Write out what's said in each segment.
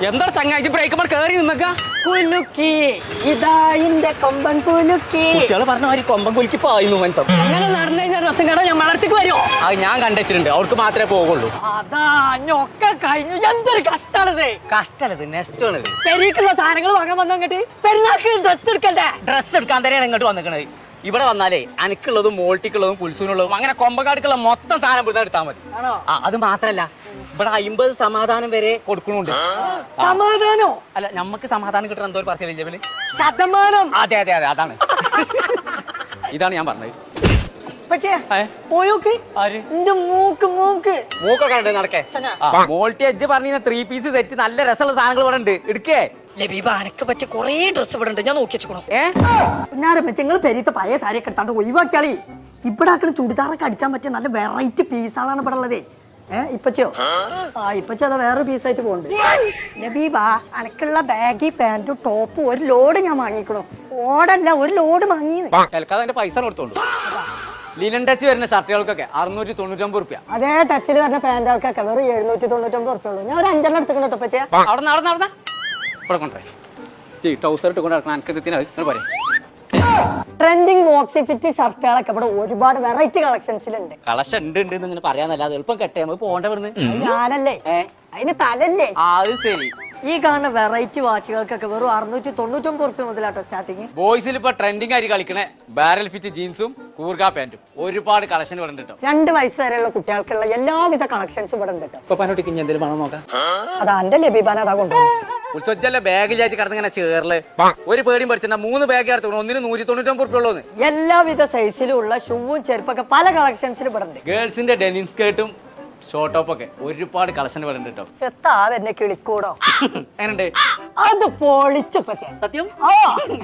എന്താ ചങ്ങായി ബ്രേക്ക് കേറി നിന്നക്ക കുലുക്കി ഇതാ ഇന്റെ കൊമ്പൻ കുലുക്കി. കുട്ടികള് പറഞ്ഞ മാതിരി കൊമ്പൻ കുലുക്കി പായുന്നു മനസ്സം. അങ്ങനെ നടന്നു കഴിഞ്ഞാൽ ഡ്രസ്സും കട ഞാൻ വളർത്തിക്ക് വരുമോ? അത് ഞാൻ കണ്ടുവച്ചിട്ടുണ്ട്, അവർക്ക് മാത്രമേ പോകുള്ളൂ. അതാ ഞൊക്കെ കഴിഞ്ഞു. എന്തൊരു കഷ്ടാണത്. കഷ്ടല്ലത് നെക്സ്റ്റ് പെരീക്കുള്ള സാധനങ്ങൾ വാങ്ങാൻ വന്നിട്ട് പെരുന്നാൾക്ക് ഡ്രസ് എടുക്കണ്ടേ? ഡ്രസ്സ് എടുക്കാൻ തന്നെയാണ് ഇങ്ങോട്ട് വന്നിക്കണത്. ഇവിടെ വന്നാലേ അനക്കുള്ളതും മോൾട്ടിക്കുള്ളതും പുൽസൂനുള്ളതും അങ്ങനെ കൊമ്പക്കാടുക്കുള്ള മൊത്തം സാധനം ഇവിടെ എടുത്താൽ മതി. അത് മാത്രല്ല ഇവിടെ 50 സമാധാനം വരെ കൊടുക്കണുണ്ട്. സമാധാനോ? അല്ല, നമുക്ക് സമാധാനം കിട്ടണം എന്തോ പറയലില്ലേ? ശതമാനം. അതെ അതെ അതെ, അതാണ്. ഇതാണ് ഞാൻ പറഞ്ഞത്. മൂക്കൊക്കെ ഉണ്ട് നടക്കേ. മോൾട്ടി എജ്ജ് പറഞ്ഞ 3 പീസ് സെറ്റ് നല്ല രസമുള്ള സാധനങ്ങൾ ഇവിടെ ഉണ്ട്. എടുക്കേ ലബീബ, അനക്ക് പറ്റിയ കൊറേ ഡ്രസ് ഇവിടെ ഉണ്ട്, ഞാൻ നോക്കി വെച്ചോ. നിങ്ങൾ പെരീത്തെ പഴയ സാരിയൊക്കെ എടുത്താണ്ട് ഒഴിവാക്കിയാളി. ഇവിടെ ആക്കണ ചുടിദാറൊക്കെ അടിച്ചാൻ പറ്റിയ നല്ല വെറൈറ്റി പീസാണ് ഇവിടെ ഉള്ളതേ. ഇപ്പച്ചോ? ഇപ്പച്ചോ അതാ വേറെ പീസായിട്ട് പോകുന്നുണ്ട്. ലബീബ, അനക്കുള്ള ബാഗി പാന്റും ടോപ്പും ഒരു ലോഡ് ഞാൻ വാങ്ങിക്കണു. ഓടല്ല, ഒരു ലോഡ് വാങ്ങി. അതിന്റെ പൈസ കൊടുത്തോളൂ. ലിനൻ ടച്ച് വരുന്ന ഷർട്ടുകൾക്കൊക്കെ 699 റുപ്യ. അതേ ടച്ചിൽ വരുന്ന പാന്റുകൾക്കൊക്കെ വെറും 799 റുപ്യ ഉള്ളൂ. ഞാൻ ഒരു 5 എടുത്തുകൊണ്ട് കേട്ടോ പറ്റിയ. അവിടെ ഇവിടെ കൊണ്ടുപോയി ടൗസർ ഇട്ട് കൊണ്ട് നടക്കണം. എനിക്ക് പറയാം ട്രെൻഡിങ് ബോക്സി ഫിറ്റ് ഷർട്ടുകളൊക്കെ ഇവിടെ ഒരുപാട് വെറൈറ്റി കളക്ഷൻസിലുണ്ട്. കളക്ഷൻ ഉണ്ട് എന്ന് പറയാന്നല്ലാതെ എളുപ്പം കെട്ടേ നമുക്ക് പോകേണ്ട ഇവിടുന്ന്. ഞാനല്ലേ അതിന് തലല്ലേ. അത് ശരി. ഈ കാണുന്ന വെറൈറ്റി വാച്ചുകൾക്കൊക്കെ വെറും 699 റുപ്യ മുതലാട്ടോ സ്റ്റാർട്ടിങ്. ബോയ്സിൽ ഇപ്പൊ ട്രെൻഡിങ് ആയി കളിക്കണേ ബാരൽ ഫിറ്റ് ജീൻസും കൂർഗ പാന്റും ഒരുപാട് കളക്ഷൻ ഇവിടെ ഉണ്ട്. 2 വയസ്സ് വരെയുള്ള കുട്ടികൾക്കുള്ള എല്ലാവിധ കളക്ഷൻസ് ഇവിടെ ഉണ്ട്. എന്തെങ്കിലും പണം നോക്കാം. അതാ എന്റെ ലബീബാൻ അതാ കൊണ്ടുപോകും. ഉത്സവത്തിലെ ബാഗിലായിട്ട് കിടന്നിങ്ങനെ ചേർല് ഒരു പേടിയും പഠിച്ചാ 3 ബാഗ് എടുത്തു. ഒന്നിന് 199 റുപ്യ ഉള്ളൂ. എല്ലാവിധ സൈസിലും ഉള്ള ഷൂവും ചെരുപ്പൊക്കെ പല കളക്ഷൻസിലും ഇവിടെ ഉണ്ട്. ഗേൾസിന്റെ ഡെനിം സ്കേർട്ടും ഷോർട്ട് ടോപ്പ് ഒക്കെ ഒരുപാട് കളക്ഷൻ ഇവിടെ ഉണ്ട് കേട്ടോ. എന്നെ കിളിക്കൂടോ എങ്ങനെയുണ്ട്? അത് പൊളിച്ചു. സത്യം?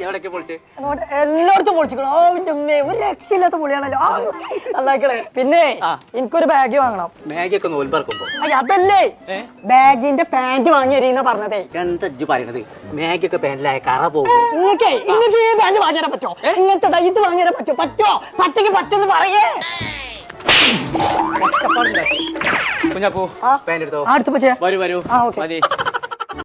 എവിടെയൊക്കെ പൊളിച്ച്? എല്ലായിടത്തും പൊളിച്ചിക്കണോ. ഒരു രക്ഷയില്ലാത്ത പൊളിയാണല്ലോ. നന്നാക്കണേ. പിന്നെ എനിക്കൊരു ബാഗ് വാങ്ങണം. മാഗി ഒക്കെ നോൽപ്പറക്കുമ്പോ അതല്ലേ ബാഗിന്റെ പാന്റ് വാങ്ങി വരീന്ന പറഞ്ഞതേ. എന്താ പറയണത്? മാഗി ഒക്കെ പാന്റിലായ കറ പോകും. നിങ്ങൾക്ക് ഈ പാന്റ് വാങ്ങി തരാൻ പറ്റോ? ഇങ്ങനത്തെ ഇത് വാങ്ങി തരാൻ പറ്റോ? പറ്റെങ്കിൽ പറ്റെന്ന് പറയേ. കുഞ്ഞാപ്പൂ പാന്റ് എടുത്തോ. അടുത്ത് വരൂ വരൂ. മതി.